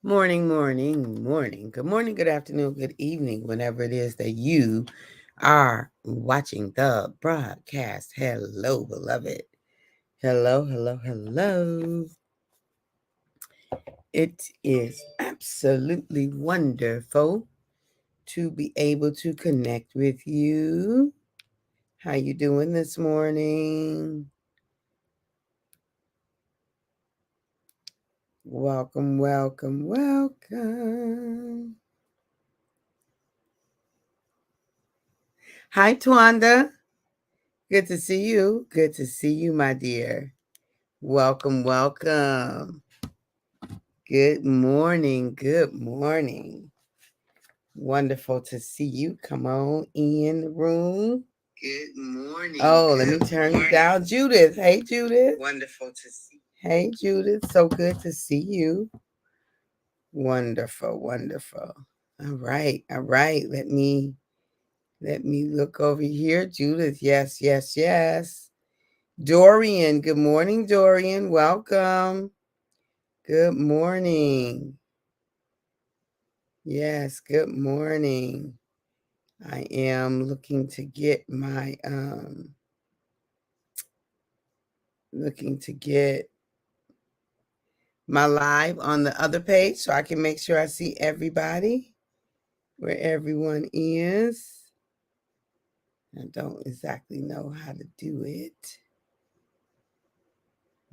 Morning, morning, morning. Good morning, good afternoon, good evening, whenever it is that you are watching the broadcast. Hello, beloved. Hello, hello, hello. It is absolutely wonderful to be able to connect with you. How you doing this morning? Welcome, welcome, welcome. Hi, Twanda. Good to see you. Good to see you, my dear. Welcome, welcome. Good morning. Good morning. Wonderful to see you. Come on in the room. Good morning. Oh, let me turn it down. Judith. Hey, Judith. Wonderful to see you. Hey, Judith. So good to see you. Wonderful, wonderful. All right, all right. Let me look over here. Judith. Yes, yes, yes. Dorian. Good morning, Dorian. Welcome. Good morning. Yes, good morning. I am looking to get my live on the other page so I can make sure I see everybody, where everyone is. I don't exactly know how to do it.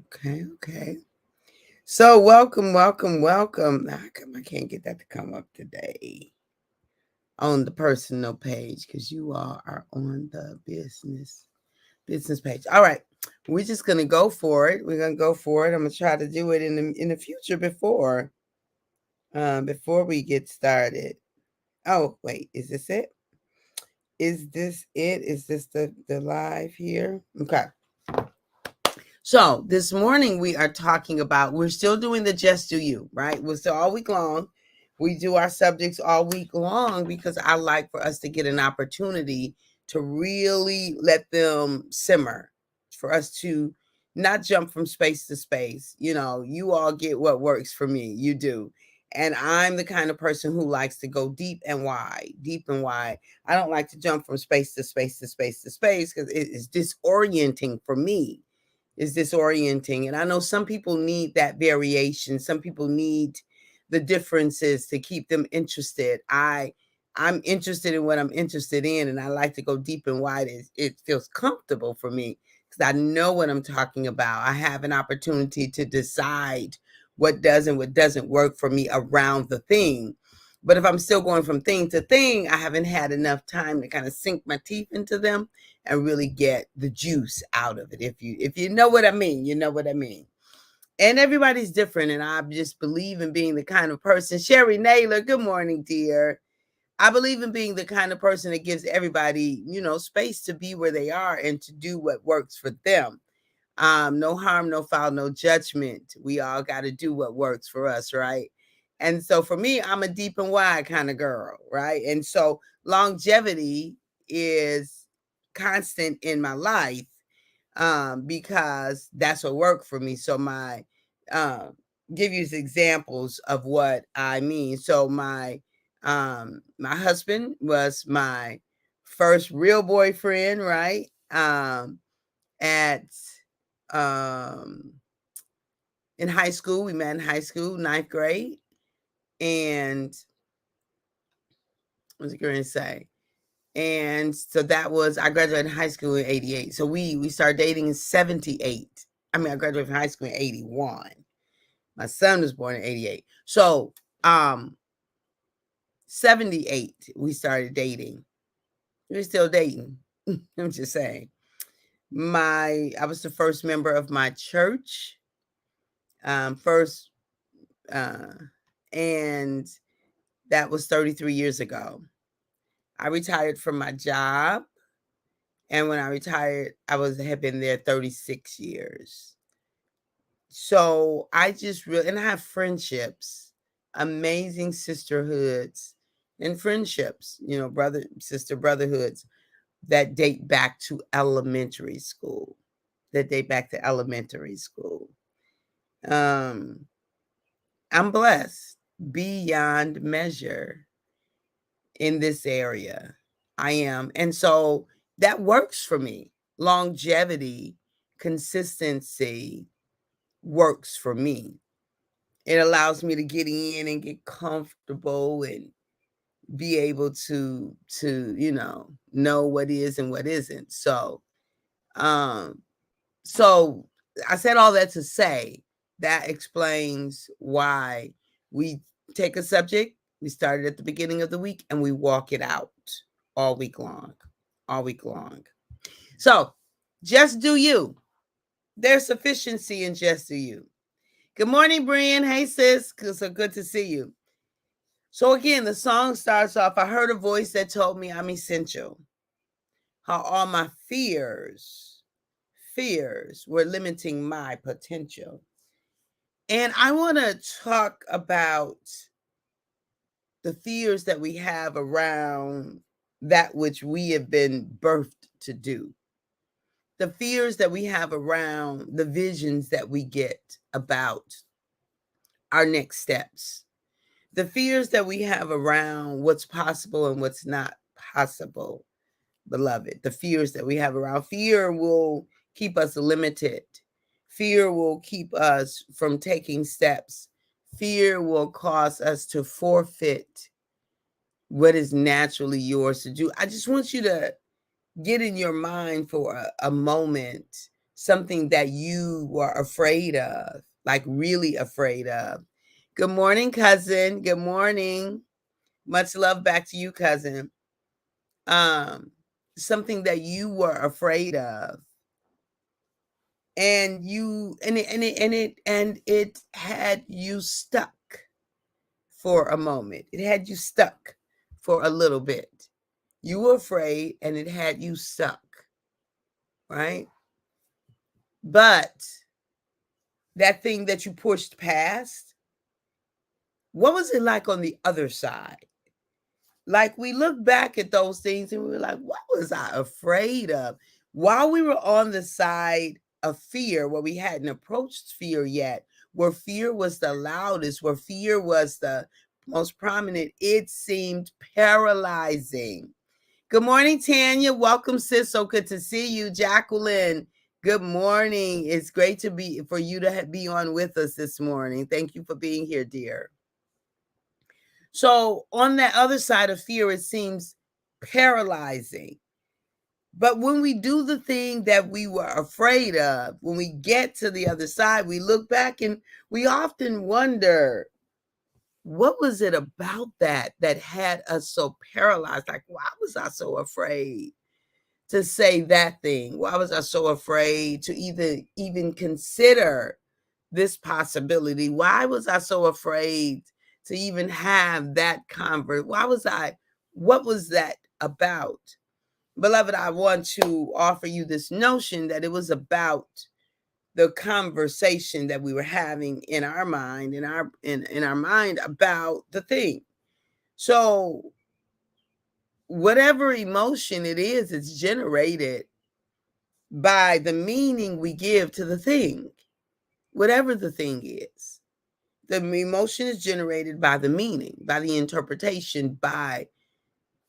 Okay. So welcome, welcome, welcome. I can't get that to come up today on the personal page because you all are on the business page. All right, we're just gonna go for it. We're gonna go for it. I'm gonna try to do it in the future before we get started. Oh wait, is this it? Is this it? Is this the live here? Okay. So this morning we are talking about, we're still doing the Just Do You, right? We're still all week long. We do our subjects all week long because I like for us to get an opportunity to really let them simmer, for us to not jump from space to space. You all get what works for me. You do. And I'm the kind of person who likes to go deep and wide, deep and wide. I don't like to jump from space to space to space to space because it is disorienting for me, is disorienting. And I know some people need that variation. Some people need the differences to keep them interested. I'm interested in what I'm interested in, and I like to go deep and wide. It feels comfortable for me because I know what I'm talking about. I have an opportunity to decide what does and what doesn't work for me around the thing. But if I'm still going from thing to thing, I haven't had enough time to kind of sink my teeth into them and really get the juice out of it. If you know what I mean, you know what I mean. And everybody's different, and I just believe in being the kind of person. Sherry Naylor, good morning, dear. I believe in being the kind of person that gives everybody, space to be where they are and to do what works for them. No harm, no foul, no judgment. We all got to do what works for us, right? And so for me, I'm a deep and wide kind of girl, right? And so longevity is constant in my life, because that's what worked for me. So my uh, give you examples of what I mean. So my husband was my first real boyfriend, right? At um in high school. We met in high school, ninth grade. And what was I going to say? And so that was, I graduated high school in 88. So we started dating in 78. I graduated from high school in 81. My son was born in 88. So 78, we started dating. We're still dating. I'm just saying. I was the first member of my church. First and that was 33 years ago. I retired from my job, and when I retired, had been there 36 years. So I just really, and I have friendships, amazing sisterhoods and friendships, brother, sister brotherhoods that date back to elementary school, Um, I'm blessed. beyond measure in this area. I am. And so that works for me. Longevity, consistency works for me. It allows me to get in and get comfortable and be able to know what is and what isn't. Um so I said all that to say that explains why we take a subject, we start it at the beginning of the week, and we walk it out all week long. All week long. So just do you. There's sufficiency in just do you. Good morning, Brian. Hey, sis. So good to see you. So again, the song starts off, I heard a voice that told me I'm essential. How all my fears were limiting my potential. And I want to talk about the fears that we have around that which we have been birthed to do. The fears that we have around the visions that we get about our next steps. The fears that we have around what's possible and what's not possible, beloved. The fears that we have around fear will keep us limited. Fear will keep us from taking steps. Fear will cause us to forfeit what is naturally yours to do. I just want you to get in your mind for a moment something that you were afraid of, like really afraid of. Good morning, cousin. Good morning. Much love back to you, cousin. Something that you were afraid of, and it had you stuck for a moment. It had you stuck for a little bit. You were afraid and it had you stuck, right? But that thing that you pushed past, what was it like on the other side? Like we look back at those things and we were like, what was I afraid of? While we were on the side of fear, where we hadn't approached fear yet, where fear was the loudest, where fear was the most prominent, it seemed paralyzing. Good morning, Tanya. Welcome, sis. So good to see you. Jacqueline, good morning. It's great for you to be on with us this morning. Thank you for being here, dear. So on that other side of fear, it seems paralyzing. But when we do the thing that we were afraid of, when we get to the other side, we look back and we often wonder, what was it about that had us so paralyzed? Like, why was I so afraid to say that thing? Why was I so afraid to even consider this possibility? Why was I so afraid to even have that conversation? What was that about? Beloved, I want to offer you this notion that it was about the conversation that we were having in our mind, in our mind about the thing. So whatever emotion it is, it's generated by the meaning we give to the thing, whatever the thing is. The emotion is generated by the meaning, by the interpretation, by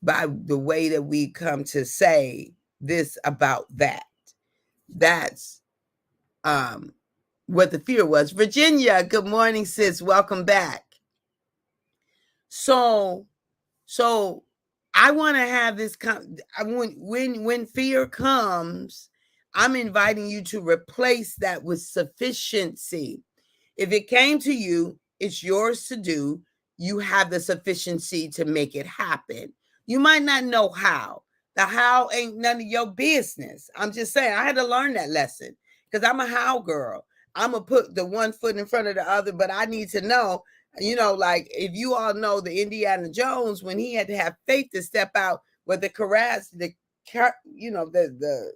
the way that we come to say this about that. That's what the fear was. Virginia, good morning, sis. Welcome back. So I want to have this. When fear comes, I'm inviting you to replace that with sufficiency. If it came to you, it's yours to do. You have the sufficiency to make it happen. You might not know how. The how ain't none of your business. I'm just saying, I had to learn that lesson because I'm a how girl. I'm going to put the one foot in front of the other, but I need to know, like if you all know the Indiana Jones, when he had to have faith to step out with the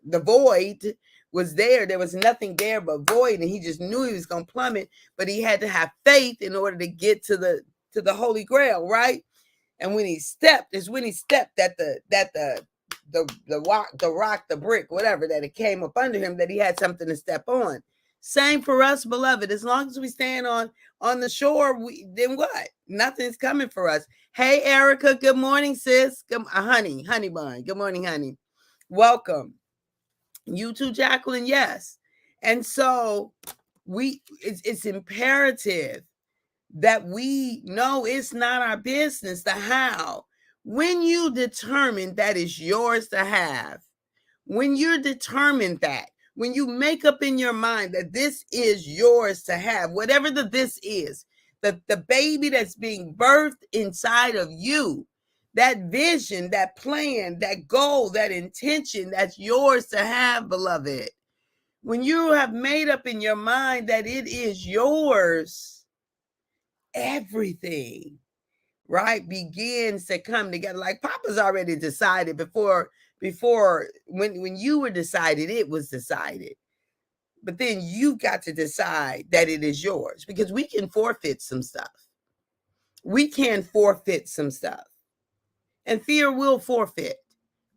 the void was there was nothing there but void, and he just knew he was going to plummet, but he had to have faith in order to get to the Holy Grail, right? And when he stepped that the rock, the brick, whatever, that it came up under him, that he had something to step on. Same for us, beloved. As long as we stand on the shore, then what? Nothing's coming for us. Hey, Erica. Good morning, sis. Good, honey bun. Good morning, honey. Welcome. You too, Jacqueline. Yes. And so it's imperative that we know it's not our business the how. When you determine that it's yours to have, when you're determined that, when you make up in your mind that this is yours to have, whatever this is, the baby that's being birthed inside of you, that vision, that plan, that goal, that intention, that's yours to have, beloved. When you have made up in your mind that it is yours, everything, right, begins to come together. Like Papa's already decided before when you were decided, it was decided. But then you got to decide that it is yours, because we can forfeit some stuff. We can forfeit some stuff. And fear will forfeit.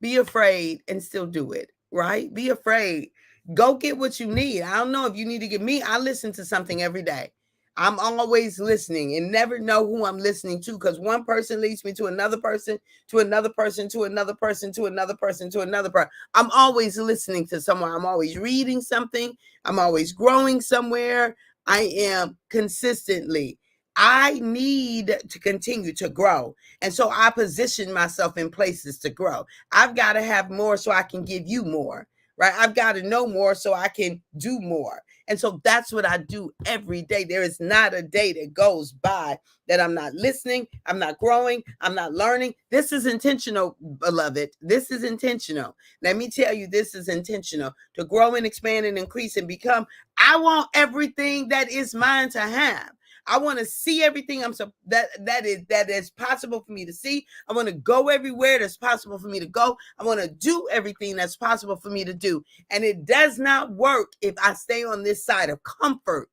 Be afraid and still do it, right? Be afraid. Go get what you need. I don't know if you need to get me. I listen to something every day. I'm always listening and never know who I'm listening to, because one person leads me to another person, to another person, to another person, to another person, to another person. I'm always listening to someone. I'm always reading something. I'm always growing somewhere. I am consistently. I need to continue to grow. And so I position myself in places to grow. I've got to have more so I can give you more, right? I've got to know more so I can do more. And so that's what I do every day. There is not a day that goes by that I'm not listening, I'm not growing, I'm not learning. This is intentional, beloved. This is intentional. Let me tell you, this is intentional to grow and expand and increase and become. I want everything that is mine to have. I want to see everything that is possible for me to see. I want to go everywhere that's possible for me to go. I want to do everything that's possible for me to do. And it does not work if I stay on this side of comfort.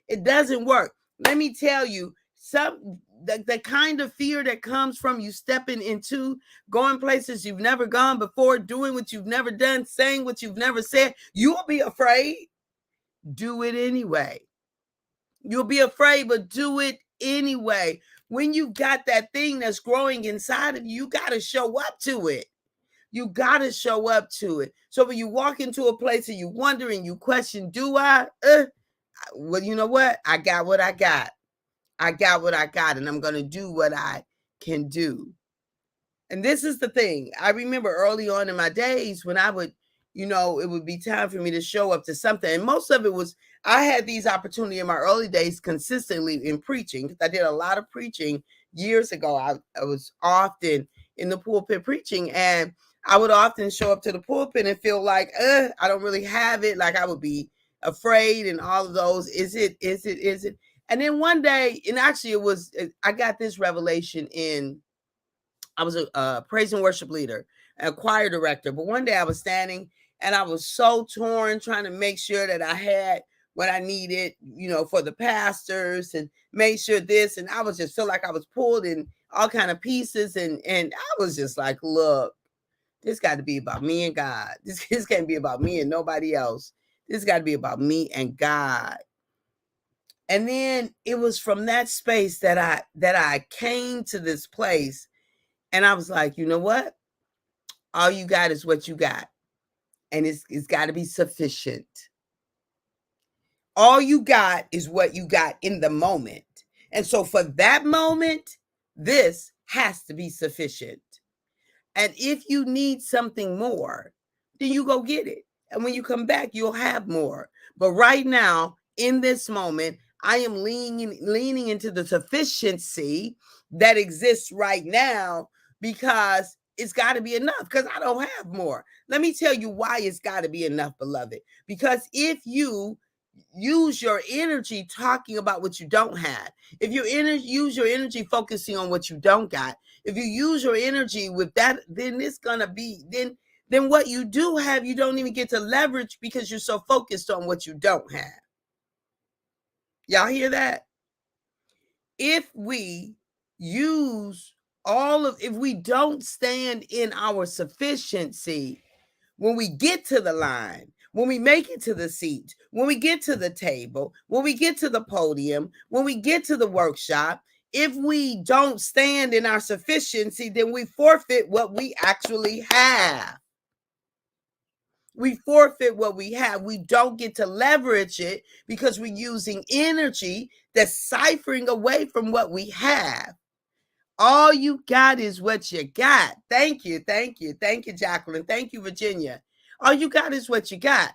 It doesn't work. Let me tell you, the kind of fear that comes from you stepping into, going places you've never gone before, doing what you've never done, saying what you've never said, you'll be afraid. Do it anyway. You'll be afraid, but do it anyway. When you got that thing that's growing inside of you, you got to show up to it. You got to show up to it. So when you walk into a place and you wonder and you question, do I? Well, you know what? I got what I got. I got what I got, and I'm going to do what I can do. And this is the thing. I remember early on in my days when I would, it would be time for me to show up to something. And most of it was, I had these opportunities in my early days consistently in preaching, because I did a lot of preaching years ago. I was often in the pulpit preaching, and I would often show up to the pulpit and feel like, I don't really have it. Like I would be afraid and all of those. Is it? And then one day, and actually I got this revelation I was a praise and worship leader, a choir director. But one day I was standing and I was so torn, trying to make sure that I had what I needed, for the pastors, and make sure this. And I was just feel like I was pulled in all kind of pieces. And I was just like, look, this got to be about me and God. This can't be about me and nobody else. This got to be about me and God. And then it was from that space that I came to this place. And I was like, you know what? All you got is what you got. And it's got to be sufficient. All you got is what you got in the moment. And so for that moment, this has to be sufficient. And if you need something more, then you go get it. And when you come back, you'll have more. But right now, in this moment, I am leaning into the sufficiency that exists right now, because it's got to be enough, because I don't have more. Let me tell you why it's got to be enough, beloved. Because if you use your energy talking about what you don't have, if you use your energy focusing on what you don't got, if you use your energy with that, then it's going to be, then what you do have, you don't even get to leverage, because you're so focused on what you don't have. Y'all hear that? If we if we don't stand in our sufficiency, when we get to the line, when we make it to the seat, when we get to the table, when we get to the podium, when we get to the workshop, if we don't stand in our sufficiency, then we forfeit what we actually have. We forfeit what we have. We don't get to leverage it because we're using energy that's ciphering away from what we have. All you got is what you got. Thank you. Thank you. Thank you, Jacqueline. Thank you, Virginia. All you got is what you got.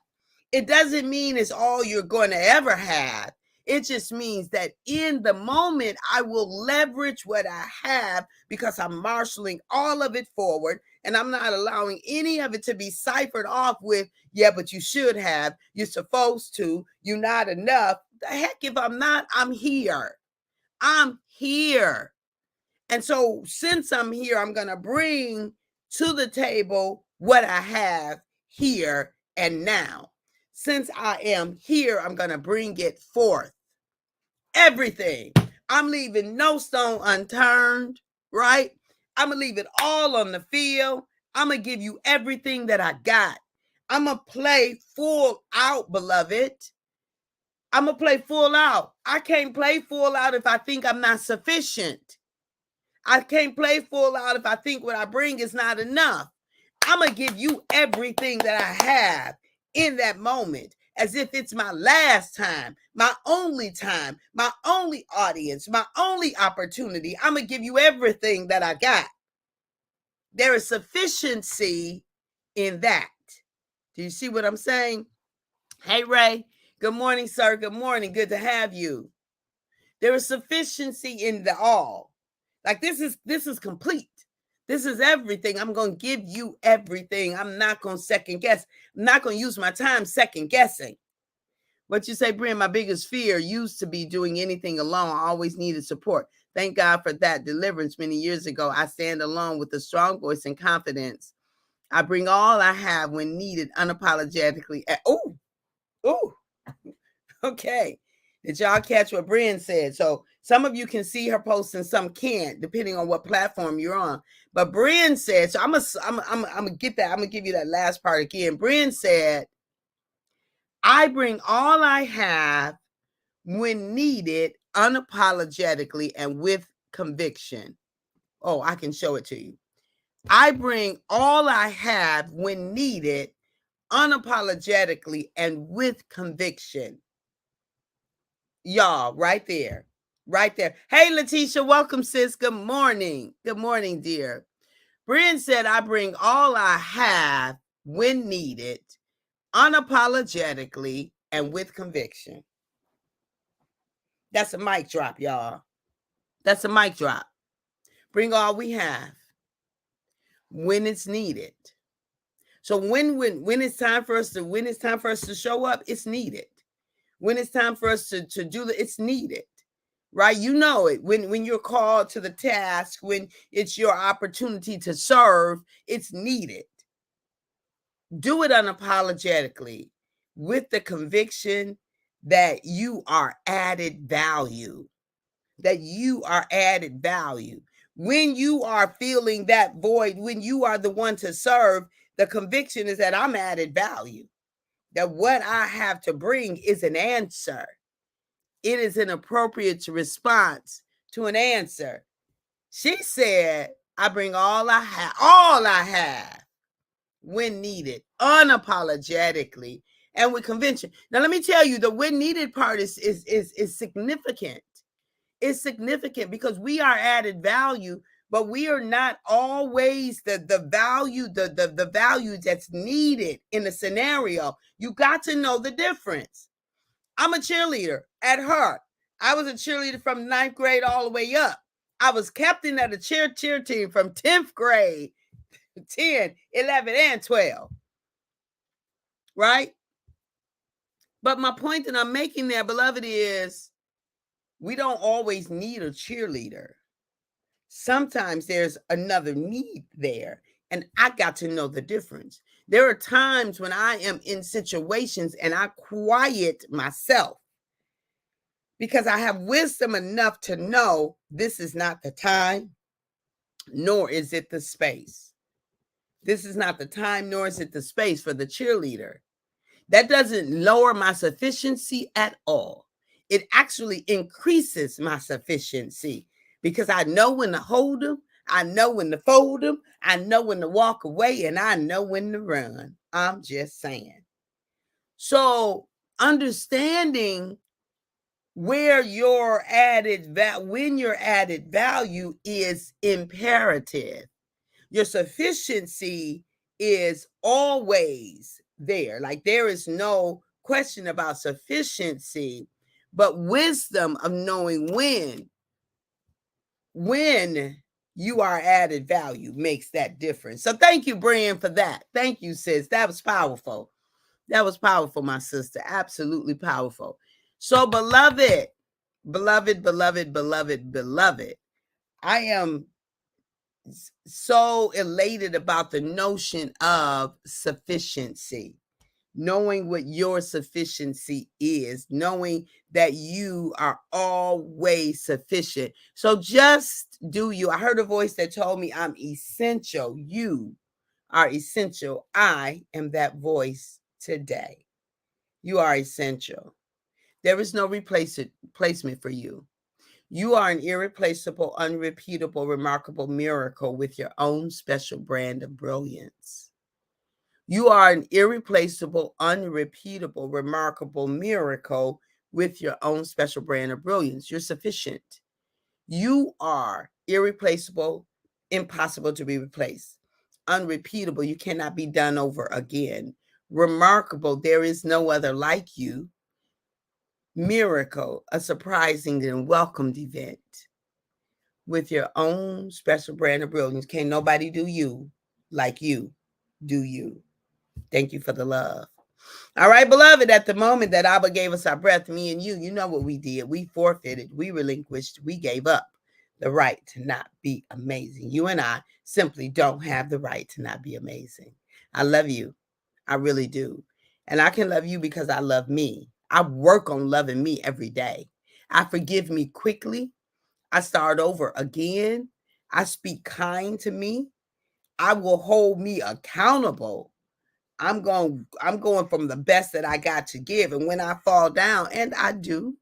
It doesn't mean it's all you're going to ever have. It just means that in the moment, I will leverage what I have because I'm marshaling all of it forward, and I'm not allowing any of it to be ciphered off with, yeah, but you should have, you're supposed to, you're not enough. The heck if I'm not, I'm here. I'm here. And so since I'm here, I'm going to bring to the table what I have here and now. Since I am here, I'm going to bring it forth. Everything. I'm leaving no stone unturned, right? I'm going to leave it all on the field. I'm going to give you everything that I got. I'm going to play full out, beloved. I'm going to play full out. I can't play full out if I think I'm not sufficient. I can't play full out if I think what I bring is not enough. I'm going to give you everything that I have in that moment as if it's my last time, my only audience, my only opportunity. I'm going to give you everything that I got. There is sufficiency in that. Do you see what I'm saying? Hey, Ray. Good morning, sir. Good morning. Good to have you. There is sufficiency in the all. Like this is complete. This is everything. I'm going to give you everything. I'm not going to second guess. I'm not going to use my time second guessing. What you say, Brian, my biggest fear used to be doing anything alone. I always needed support. Thank God for that deliverance many years ago. I stand alone with a strong voice and confidence. I bring all I have when needed unapologetically. Okay. Did y'all catch what Brian said? So some of you can see her post and some can't, depending on what platform you're on. But Brian said, so I'm gonna get that. I'm gonna give you that last part again. Brian said, I bring all I have when needed unapologetically and with conviction. Oh, I can show it to you. I bring all I have when needed unapologetically and with conviction. Y'all, right there. Right there. Hey, Letitia, welcome, sis. Good morning. Good morning, dear. Brian said, I bring all I have when needed, unapologetically, and with conviction. That's a mic drop, y'all. That's a mic drop. Bring all we have when it's needed. So when it's time for us to show up, it's needed. When it's time for us to do it, it's needed. Right? You know it. When you're called to the task, when it's your opportunity to serve, it's needed. Do it unapologetically with the conviction that you are added value. That you are added value. When you are feeling that void, when you are the one to serve, the conviction is that I'm added value. That what I have to bring is an answer. It is an appropriate response to an answer. She said, I bring all I have when needed, unapologetically, and with conviction. Now, let me tell you, the when needed part is significant. It's significant because we are added value, but we are not always the value, the value that's needed in a scenario. You got to know the difference. I'm a cheerleader at heart. I was a cheerleader from 9th grade all the way up. I was captain of the cheer team from 10th grade, 10, 11, and 12. Right? But my point that I'm making there, beloved, is we don't always need a cheerleader. Sometimes there's another need there, and I got to know the difference. There are times when I am in situations and I quiet myself because I have wisdom enough to know this is not the time, nor is it the space. This is not the time, nor is it the space for the cheerleader. That doesn't lower my sufficiency at all. It actually increases my sufficiency because I know when to hold them, I know when to fold them, I know when to walk away, and I know when to run. I'm just saying. So, understanding where your when your added value is imperative. Your sufficiency is always there. Like there is no question about sufficiency, but wisdom of knowing when you are added value makes that difference. So thank you, Brian, for that. Thank you, sis. That was powerful. That was powerful, my sister. Absolutely powerful. So, beloved, beloved, beloved, beloved, beloved, I am so elated about the notion of sufficiency, knowing what your sufficiency is, knowing that you are always sufficient. So just do you. I heard a voice that told me I'm essential. You are essential. I am that voice today. You are essential. There is no replacement for you. You are an irreplaceable, unrepeatable, remarkable miracle with your own special brand of brilliance. You are an irreplaceable, unrepeatable, remarkable miracle with your own special brand of brilliance. You're sufficient. You are irreplaceable, impossible to be replaced. Unrepeatable, you cannot be done over again. Remarkable, there is no other like you. Miracle, a surprising and welcomed event with your own special brand of brilliance. Can't nobody do you like you do you. Thank you for the love. All right, beloved, at the moment that Abba gave us our breath, me and you know what we did. We forfeited, we relinquished, we gave up the right to not be amazing. You and I simply don't have the right to not be amazing. I love you. I really do. And I can love you because I love me. I work on loving me every day. I forgive me quickly. I start over again. I speak kind to me. I will hold me accountable. I'm going from the best that I got to give. And when I fall down, and I do,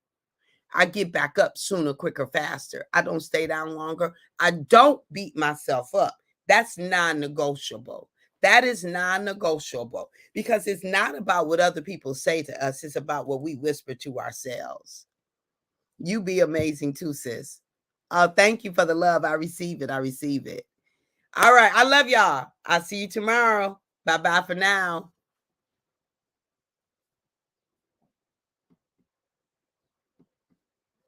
I get back up sooner, quicker, faster. I don't stay down longer. I don't beat myself up. That's non-negotiable. That is non-negotiable because it's not about what other people say to us. It's about what we whisper to ourselves. You be amazing too, sis. Thank you for the love. I receive it. I receive it. All right. I love y'all. I'll see you tomorrow. Bye-bye for now.